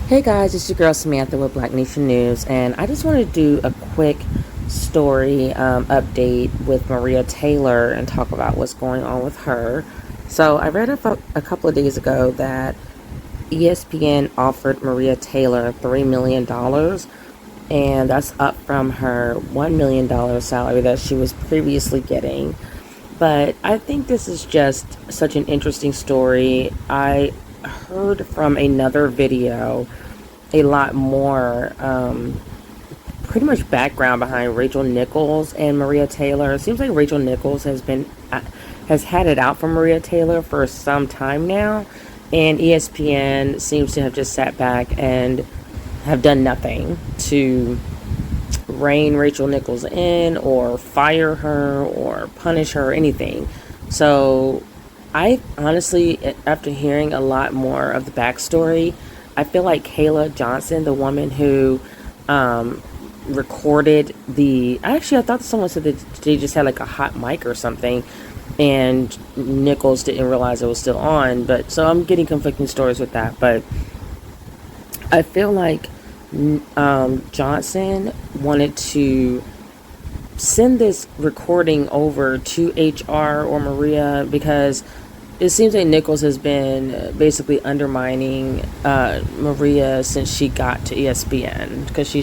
Hey guys, it's your girl Samantha with Black Nation News, and I just want to do a quick story update with Maria Taylor and talk about what's going on with her. So, I read a couple of days ago that ESPN offered Maria Taylor $3 million, and that's up from her $1 million salary that she was previously getting. But I think this is just such an interesting story. I heard from another video a lot more pretty much background behind Rachel Nichols and Maria Taylor. It seems like Rachel Nichols has had it out for Maria Taylor for some time now, and ESPN seems to have just sat back and have done nothing to rein Rachel Nichols in or fire her or punish her or anything. So I honestly, after hearing a lot more of the backstory, I feel like Kayla Johnson, the woman who recorded I thought someone said that they just had like a hot mic or something, and Nichols didn't realize it was still on. But so I'm getting conflicting stories with that. But I feel like Johnson wanted to send this recording over to HR or Maria because it seems like Nichols has been basically undermining Maria since she got to ESPN, because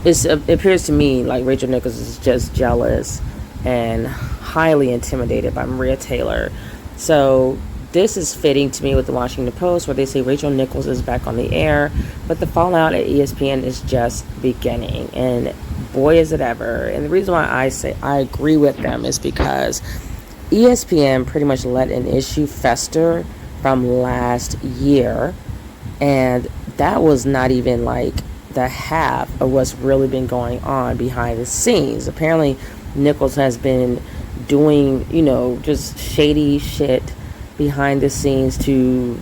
it appears to me like Rachel Nichols is just jealous and highly intimidated by Maria Taylor. So this is fitting to me with the Washington Post, where they say Rachel Nichols is back on the air, but the fallout at ESPN is just beginning, and boy is it ever. And the reason why I say I agree with them is because ESPN pretty much let an issue fester from last year, and that was not even like the half of what's really been going on behind the scenes. Apparently Nichols has been doing, just shady shit behind the scenes to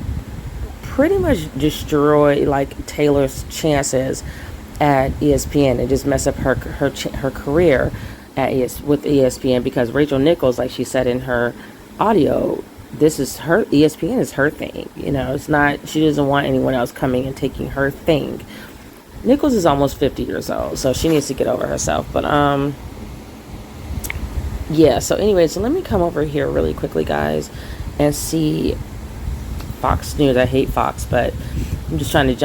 pretty much destroy like Taylor's chances at ESPN and just mess up her career with ESPN, because Rachel Nichols, like she said in her audio, this is her, ESPN is her thing. It's not, she doesn't want anyone else coming and taking her thing. Nichols is almost 50 years old, so she needs to get over herself. But yeah, so anyway, so let me come over here really quickly, guys, and see Fox News. I hate Fox, but I'm just trying to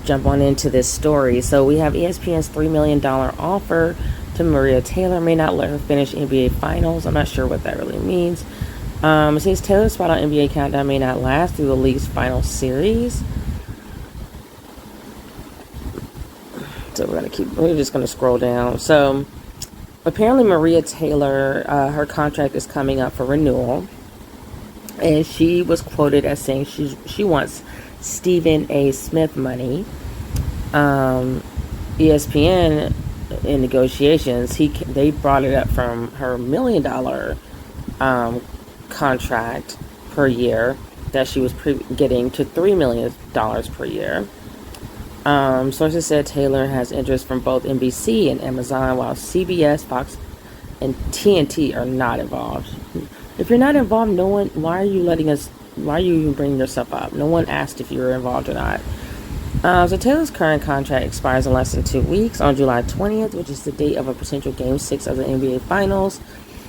jump on into this story. So we have ESPN's $3 million offer to Maria Taylor may not let her finish NBA Finals. I'm not sure what that really means. It says Taylor's spot on NBA Countdown may not last through the league's final series. So we're just gonna scroll down. So apparently Maria Taylor, her contract is coming up for renewal, and she was quoted as saying she wants Stephen A. Smith money. ESPN, in negotiations, they brought it up from her $1 million contract per year that she was getting to $3 million per year. Sources said Taylor has interest from both NBC and Amazon, while CBS, Fox, and TNT are not involved. If you're not involved, why are you even bringing yourself up? No one asked if you were involved or not. So Taylor's current contract expires in less than 2 weeks, on July 20th, which is the date of a potential Game 6 of the NBA Finals.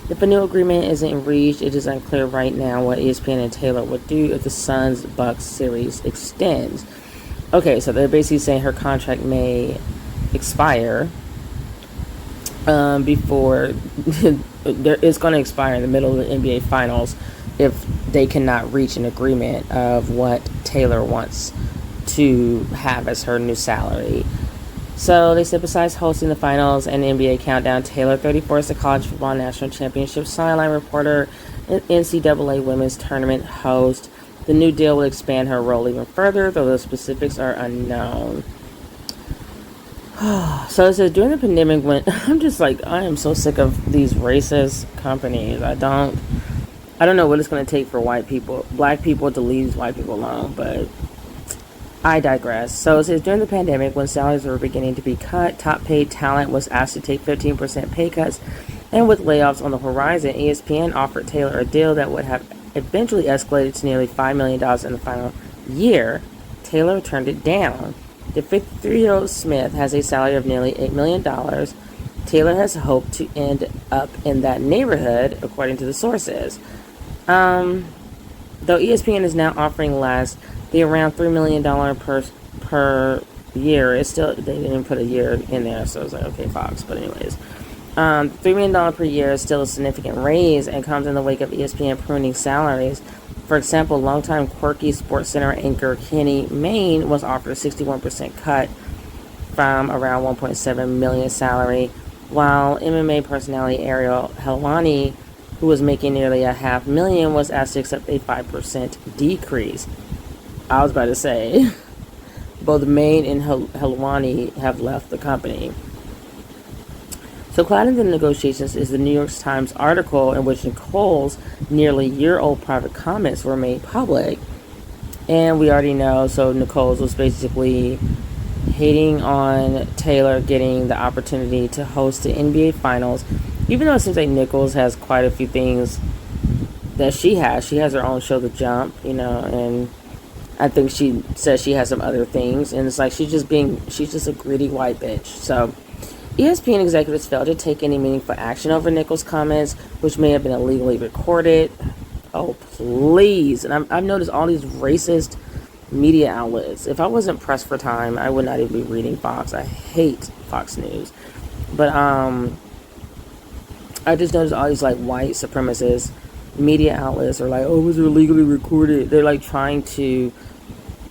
If a new agreement isn't reached, it is unclear right now what ESPN and Taylor would do if the Suns-Bucks series extends. Okay, so they're basically saying her contract may expire before it's going to expire in the middle of the NBA Finals if they cannot reach an agreement of what Taylor wants to have as her new salary. So they said besides hosting the finals and NBA Countdown, Taylor, 34, is the college football national championship sideline reporter and NCAA women's tournament host. The new deal will expand her role even further, though the specifics are unknown. So it says during the pandemic, when I'm just like, I am so sick of these racist companies. I don't know what it's going to take for black people to leave white people alone, but I digress. So it says during the pandemic, when salaries were beginning to be cut, top paid talent was asked to take 15% pay cuts, and with layoffs on the horizon, ESPN offered Taylor a deal that would have eventually escalated to nearly $5 million in the final year. Taylor turned it down. The 53-year-old Smith has a salary of nearly $8 million. Taylor has hoped to end up in that neighborhood, according to the sources. Though ESPN is now offering less, the around $3 million per year is still, they didn't put a year in there, so it's like, okay, Fox. But anyways, $3 million per year is still a significant raise and comes in the wake of ESPN pruning salaries. For example, longtime quirky SportsCenter anchor Kenny Mayne was offered a 61% cut from around $1.7 million salary, while MMA personality Ariel Helwani, who was making nearly $500,000, was asked to accept a 5% decrease. I was about to say, both Mayne and Helwani have left the company. So clouding the negotiations is the New York Times article in which Nichols' nearly year-old private comments were made public. And we already know, so Nichols was basically hating on Taylor getting the opportunity to host the NBA Finals, even though it seems like Nichols has quite a few things that she has. She has her own show, The Jump, and I think she says she has some other things, and it's like she's just a greedy white bitch. So ESPN executives failed to take any meaningful action over Nichols' comments, which may have been illegally recorded. Oh, please. And I've noticed all these racist media outlets. If I wasn't pressed for time, I would not even be reading Fox. I hate Fox News. But I just noticed all these like white supremacist media outlets are like, oh, it was illegally recorded. They're like trying to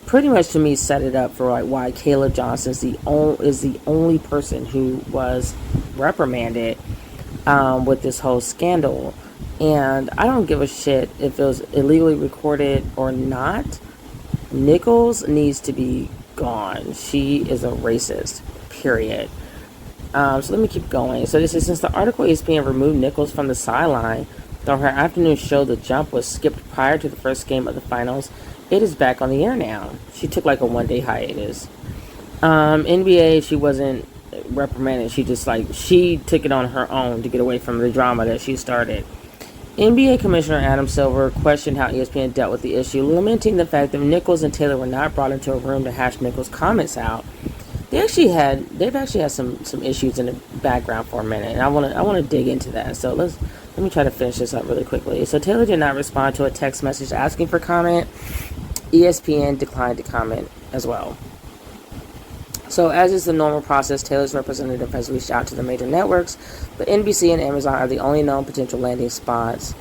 pretty much, to me, set it up for like why Caleb Johnson is the only person who was reprimanded with this whole scandal. And I don't give a shit if it was illegally recorded or not. Nichols needs to be gone. She is a racist, period. So let me keep going. So this is, since the article ESPN removed Nichols from the sideline, though her afternoon show The Jump was skipped prior to the first game of the finals, it is back on the air now. She took like a one-day hiatus. NBA, she wasn't reprimanded. She took it on her own to get away from the drama that she started. NBA Commissioner Adam Silver questioned how ESPN dealt with the issue, lamenting the fact that Nichols and Taylor were not brought into a room to hash Nichols' comments out. They've actually had some issues in the background for a minute, and I want to dig into that. So let me try to finish this up really quickly. So Taylor did not respond to a text message asking for comment. ESPN declined to comment as well. So as is the normal process, Taylor's representative has reached out to the major networks, but NBC and Amazon are the only known potential landing spots.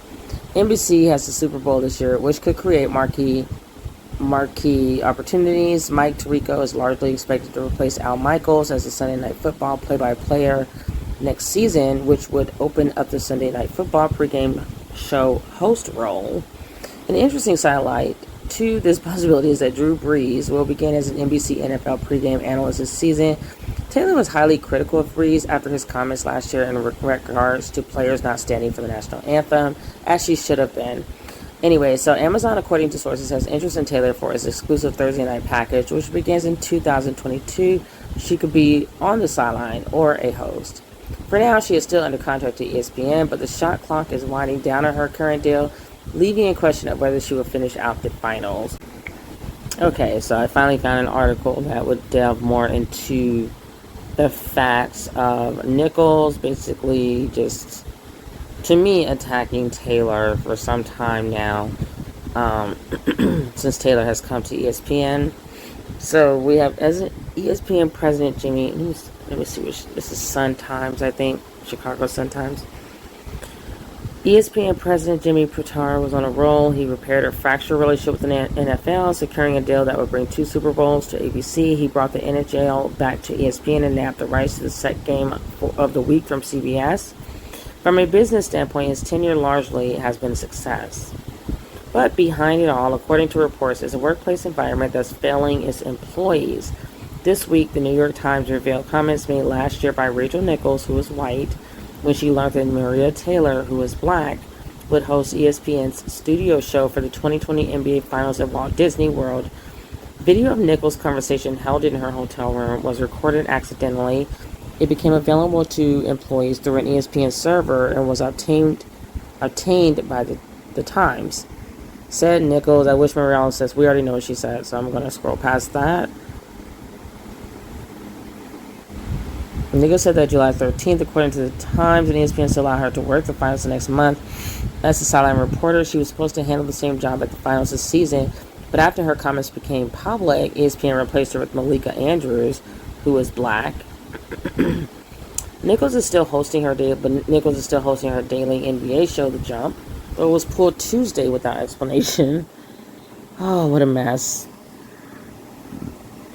NBC has the Super Bowl this year, which could create marquee opportunities. Mike Tirico is largely expected to replace Al Michaels as the Sunday Night Football play-by-player next season, which would open up the Sunday Night Football pregame show host role. An interesting sidelight to this possibility is that Drew Brees will begin as an NBC NFL pregame analyst this season. Taylor was highly critical of Brees after his comments last year in regards to players not standing for the national anthem, as she should have been. Anyway, so Amazon, according to sources, has interest in Taylor for its exclusive Thursday night package, which begins in 2022. She could be on the sideline or a host. For now, she is still under contract to ESPN, but the shot clock is winding down on her current deal, leaving a question of whether she will finish out the finals. Okay, so I finally found an article that would delve more into the facts of Nichols basically just, to me, attacking Taylor for some time now, since Taylor has come to ESPN. So we have, as ESPN president Jimmy, let me see which, this is Sun Times, I think, Chicago Sun Times. ESPN president Jimmy Pitaro was on a roll. He repaired a fractured relationship with the NFL, securing a deal that would bring 2 Super Bowls to ABC. He brought the NHL back to ESPN and nabbed the rights to the set game of the week from CBS. From a business standpoint, his tenure largely has been a success. But behind it all, according to reports, is a workplace environment that's failing its employees. This week, the New York Times revealed comments made last year by Rachel Nichols, who is white, when she learned that Maria Taylor, who is black, would host ESPN's studio show for the 2020 NBA Finals at Walt Disney World. Video of Nichols' conversation held in her hotel room was recorded accidentally. It became available to employees through an ESPN server and was obtained by the Times. Said Nichols, I wish Maria Allen says, we already know what she said, so I'm going to scroll past that. Nichols said that July 13th, according to the Times, and ESPN still allowed her to work the finals the next month. As a sideline reporter, she was supposed to handle the same job at the finals this season, but after her comments became public, ESPN replaced her with Malika Andrews, who is black. Nichols is still hosting her daily NBA show, The Jump, but it was pulled Tuesday without explanation. Oh, what a mess.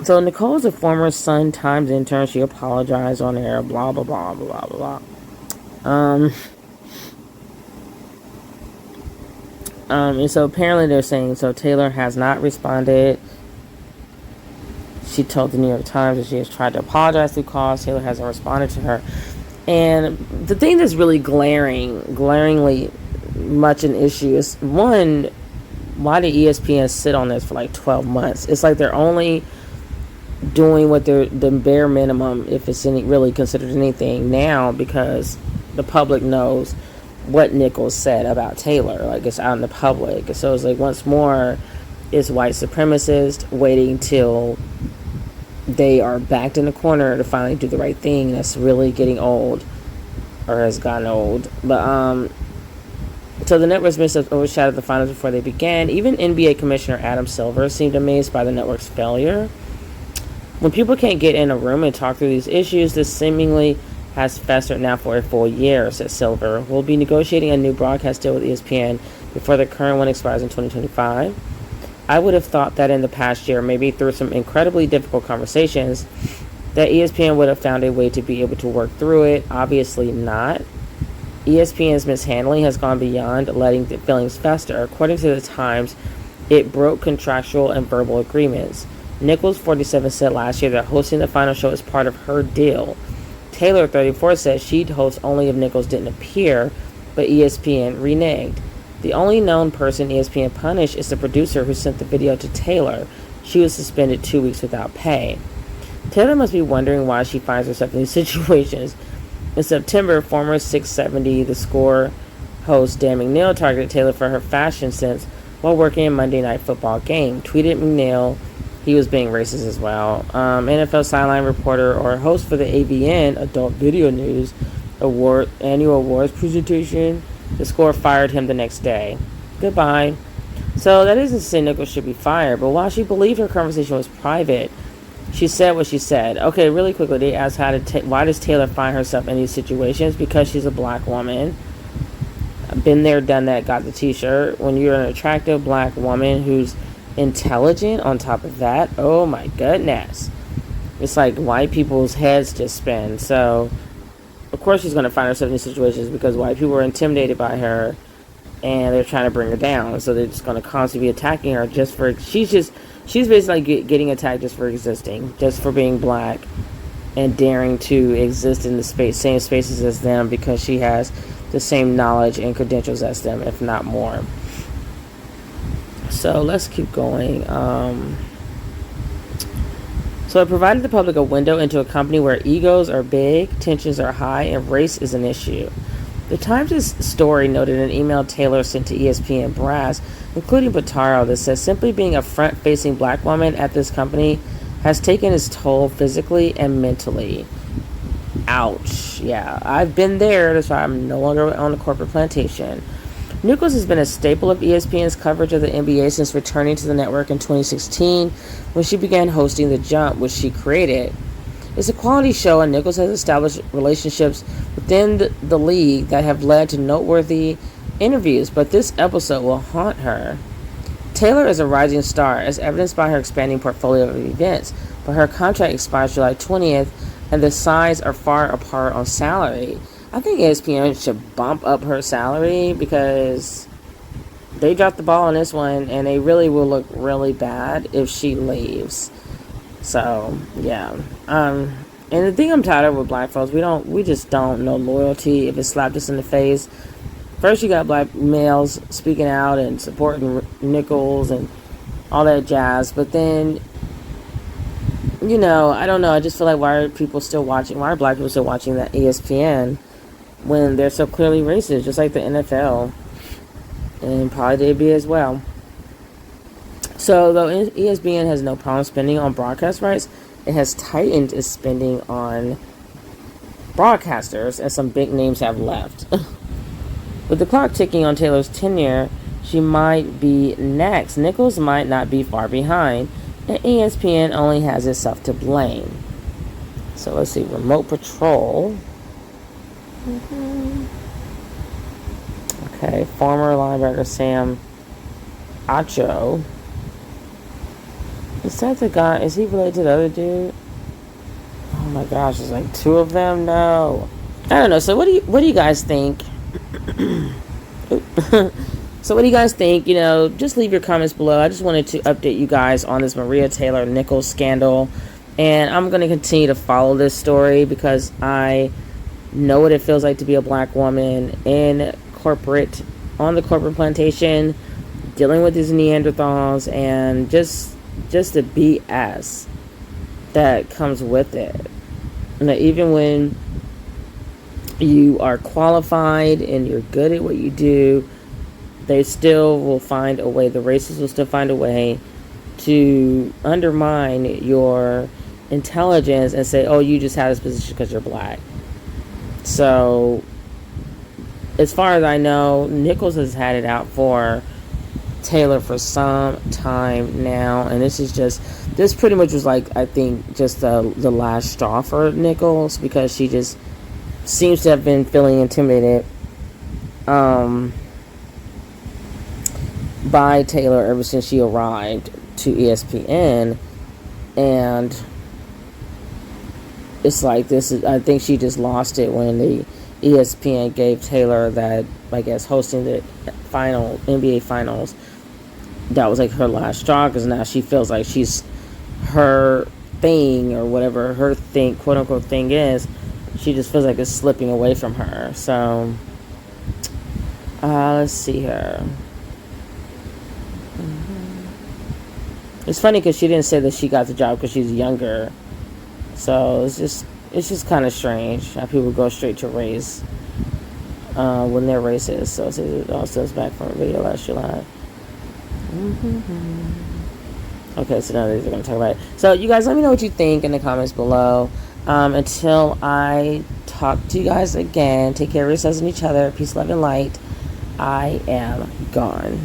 So Nicole is a former Sun Times intern. She apologized on air, blah, blah, blah, blah, blah, blah. And so apparently they're saying, so Taylor has not responded. She told the New York Times that she has tried to apologize through calls. Taylor hasn't responded to her. And the thing that's really glaringly much an issue is, one, why did ESPN sit on this for like 12 months? It's like they're only doing what they're the bare minimum, if it's really considered anything now, because the public knows what Nichols said about Taylor. Like, it's out in the public. So it's like, once more, it's white supremacists waiting till they are backed in the corner to finally do the right thing. That's really getting old, or has gotten old. But so the network's missed overshadowed the finals before they began. Even NBA Commissioner Adam Silver seemed amazed by the network's failure. When people can't get in a room and talk through these issues, this seemingly has festered now for a full year, said Silver. We'll be negotiating a new broadcast deal with ESPN before the current one expires in 2025. I would have thought that in the past year, maybe through some incredibly difficult conversations, that ESPN would have found a way to be able to work through it. Obviously not. ESPN's mishandling has gone beyond letting the feelings fester. According to the Times, it broke contractual and verbal agreements. Nichols, 47, said last year that hosting the final show is part of her deal. Taylor, 34, said she'd host only if Nichols didn't appear, but ESPN reneged. The only known person ESPN punished is the producer who sent the video to Taylor. She was suspended 2 weeks without pay. Taylor must be wondering why she finds herself in these situations. In September, former 670 The Score host Dan McNeil targeted Taylor for her fashion sense while working a Monday Night Football game. Tweeted McNeil he was being racist as well. NFL sideline reporter or host for the AVN Adult Video News annual awards presentation. The Score fired him the next day. Goodbye. So that isn't to say Nichols should be fired, but while she believed her conversation was private, she said what she said. Okay, really quickly, they asked why does Taylor find herself in these situations? Because she's a black woman. Been there, done that, got the t-shirt. When you're an attractive black woman who's intelligent on top of that, oh my goodness. It's like white people's heads just spin. So, of course she's going to find herself in these situations because white people are intimidated by her and they're trying to bring her down. So they're just going to constantly be attacking her just for... She's basically getting attacked just for existing, just for being black and daring to exist in the same spaces as them because she has the same knowledge and credentials as them, if not more. So let's keep going. So it provided the public a window into a company where egos are big, tensions are high, and race is an issue. The Times' story noted an email Taylor sent to ESPN brass, including Botaro, that says simply being a front-facing black woman at this company has taken its toll physically and mentally. Ouch. Yeah, I've been there. That's why I'm no longer on the corporate plantation. Nichols has been a staple of ESPN's coverage of the NBA since returning to the network in 2016 when she began hosting The Jump, which she created. It's a quality show, and Nichols has established relationships within the league that have led to noteworthy interviews, but this episode will haunt her. Taylor is a rising star, as evidenced by her expanding portfolio of events, but her contract expires July 20th, and the sides are far apart on salary. I think ESPN should bump up her salary because they dropped the ball on this one, and they really will look really bad if she leaves. So, yeah. And the thing I'm tired of with black folks, we just don't know loyalty if it slapped us in the face. First, you got black males speaking out and supporting Nichols and all that jazz, but then, I don't know. I just feel like why are black people still watching that ESPN when they're so clearly racist, just like the NFL and probably the NBA as well. So, though ESPN has no problem spending on broadcast rights, it has tightened its spending on broadcasters, and some big names have left. With the clock ticking on Taylor's tenure, she might be next. Nichols might not be far behind, and ESPN only has itself to blame. So let's see, Remote Patrol. Okay, former linebacker Sam Acho. Is that the guy? Is he related to the other dude? Oh my gosh, there's like two of them? No. I don't know. So what do you guys think? So what do you guys think? Just leave your comments below. I just wanted to update you guys on this Maria Taylor Nichols scandal. And I'm going to continue to follow this story because I know what it feels like to be a black woman on the corporate plantation, dealing with these Neanderthals and just the BS that comes with it. And even when you are qualified and you're good at what you do, they still will find a way, the racists will still find a way to undermine your intelligence and say, oh, you just have this position because you're black. So, as far as I know, Nichols has had it out for Taylor for some time now, and this pretty much was like, I think, just the last straw for Nichols, because she just seems to have been feeling intimidated by Taylor ever since she arrived to ESPN, and it's like I think she just lost it when the ESPN gave Taylor that, I guess, hosting the NBA finals, that was like her last straw, because now she feels like she's her thing, or whatever her thing, quote unquote thing is, she just feels like it's slipping away from her. So let's see here. It's funny because she didn't say that she got the job because she's younger. So it's just kind of strange how people go straight to race when they're racist. So it all stems back from a video last July. Okay, so now these are going to talk about it. So you guys, let me know what you think in the comments below. Until I talk to you guys again, take care of yourselves and each other. Peace, love, and light. I am gone.